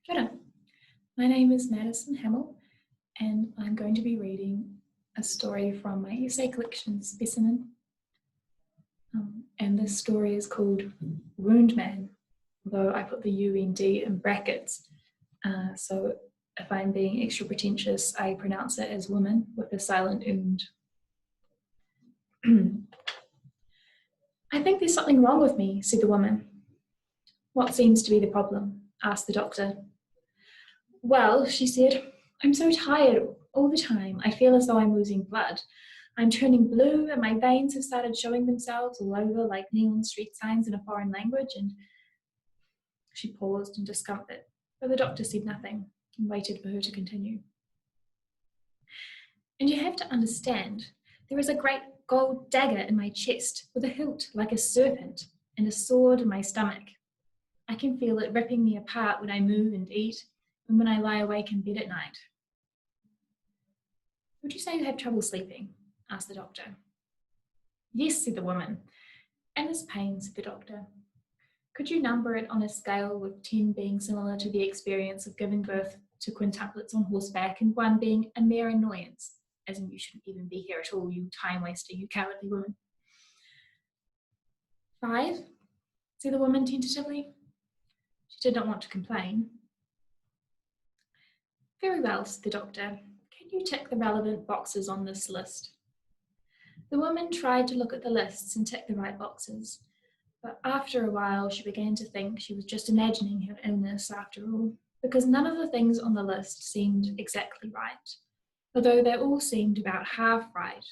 Kia ora. My name is Madison Hamill, and I'm going to be reading a story from my essay collection, Specimen. And this story is called Wound Man, although I put the UND in brackets. So if I'm being extra pretentious, I pronounce it as woman with a silent und. I think there's something wrong with me, said the woman. What seems to be the problem? Asked the doctor. Well, she said, I'm so tired all the time. I feel as though I'm losing blood. I'm turning blue and my veins have started showing themselves all over like neon street signs in a foreign language. And she paused in discomfort, but the doctor said nothing and waited for her to continue. And you have to understand, there is a great gold dagger in my chest with a hilt like a serpent and a sword in my stomach. I can feel it ripping me apart when I move and eat and when I lie awake in bed at night. Would you say you have trouble sleeping? Asked the doctor. Yes, said the woman. And this pain, said the doctor. Could you number it on a scale with 10 being similar to the experience of giving birth to quintuplets on horseback and 1 being a mere annoyance, as in you shouldn't even be here at all, you time waster, you cowardly woman? 5, said the woman tentatively. She did not want to complain. Very well, said the doctor. Can you tick the relevant boxes on this list? The woman tried to look at the lists and tick the right boxes, but after a while she began to think she was just imagining her illness after all, because none of the things on the list seemed exactly right, although they all seemed about half right,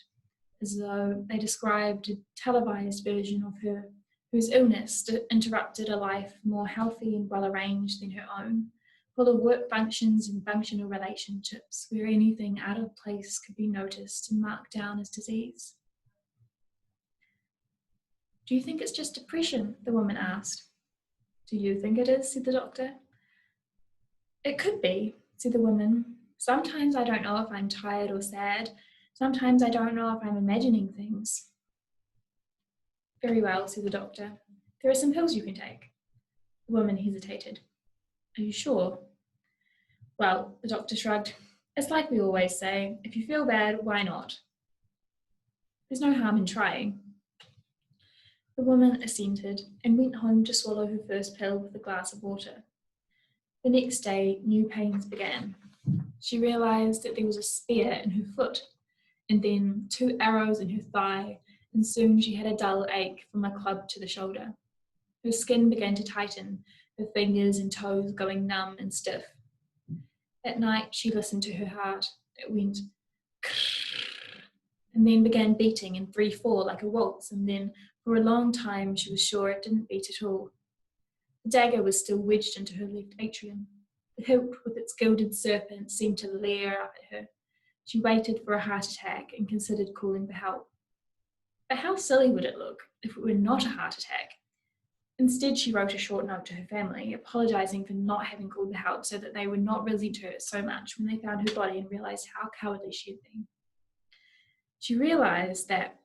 as though they described a televised version of her, whose illness interrupted a life more healthy and well-arranged than her own, full of work functions and functional relationships where anything out of place could be noticed and marked down as disease. Do you think it's just depression? The woman asked. Do you think it is? Said the doctor. It could be, said the woman. Sometimes I don't know if I'm tired or sad. Sometimes I don't know if I'm imagining things. Very well, said the doctor. There are some pills you can take. The woman hesitated. Are you sure? Well, the doctor shrugged. It's like we always say, if you feel bad, why not? There's no harm in trying. The woman assented and went home to swallow her first pill with a glass of water. The next day, new pains began. She realised that there was a spear in her foot, and then 2 arrows in her thigh, and soon she had a dull ache from a club to the shoulder. Her skin began to tighten, her fingers and toes going numb and stiff. At night, she listened to her heart. It went and then began beating in 3/4 like a waltz, and then for a long time she was sure it didn't beat at all. The dagger was still wedged into her left atrium. The hilt with its gilded serpent seemed to leer up at her. She waited for a heart attack and considered calling for help. But how silly would it look if it were not a heart attack? Instead, she wrote a short note to her family, apologising for not having called for help so that they would not resent her so much when they found her body and realised how cowardly she had been. She realised that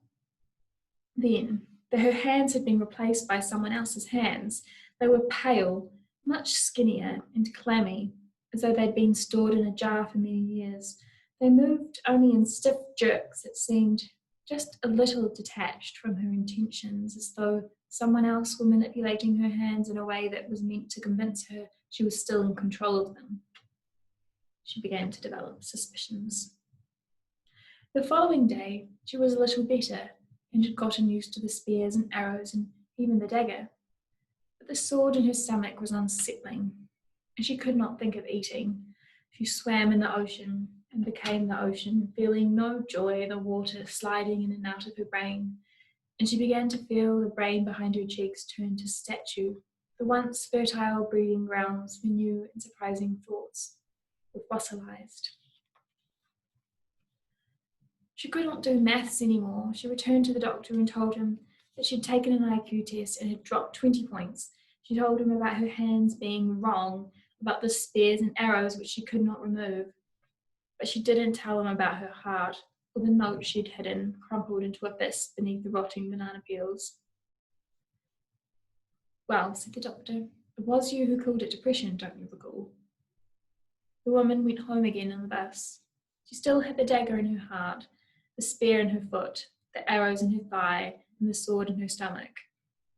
then that her hands had been replaced by someone else's hands. They were pale, much skinnier and clammy, as though they'd been stored in a jar for many years. They moved only in stiff jerks that seemed just a little detached from her intentions, as though someone else were manipulating her hands in a way that was meant to convince her she was still in control of them. She began to develop suspicions. The following day, she was a little better and had gotten used to the spears and arrows and even the dagger. But the sword in her stomach was unsettling, and she could not think of eating. She swam in the ocean and became the ocean, feeling no joy in the water sliding in and out of her brain, and she began to feel the brain behind her cheeks turn to statue. The once fertile breeding grounds for new and surprising thoughts were fossilized. She could not do maths anymore. She returned to the doctor and told him that she had taken an IQ test and had dropped 20 points. She told him about her hands being wrong, about the spears and arrows which she could not remove. But she didn't tell him about her heart, or the note she'd hidden, crumpled into a fist beneath the rotting banana peels. Well, said the doctor, it was you who called it depression, don't you recall? The woman went home again in the bus. She still had the dagger in her heart, the spear in her foot, the arrows in her thigh, and the sword in her stomach.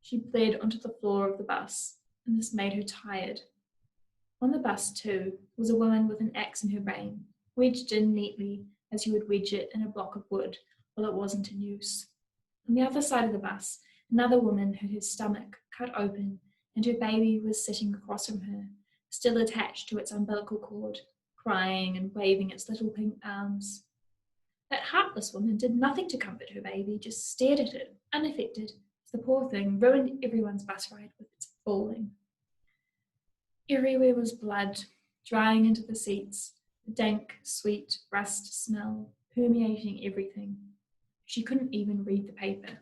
She bled onto the floor of the bus, and this made her tired. On the bus, too, was a woman with an axe in her brain, wedged in neatly as you would wedge it in a block of wood while it wasn't in use. On the other side of the bus, another woman had her stomach cut open, and her baby was sitting across from her, still attached to its umbilical cord, crying and waving its little pink arms. That heartless woman did nothing to comfort her baby, just stared at it, unaffected, as the poor thing ruined everyone's bus ride with its bawling. Everywhere was blood, drying into the seats, the dank, sweet rust smell permeating everything. She couldn't even read the paper.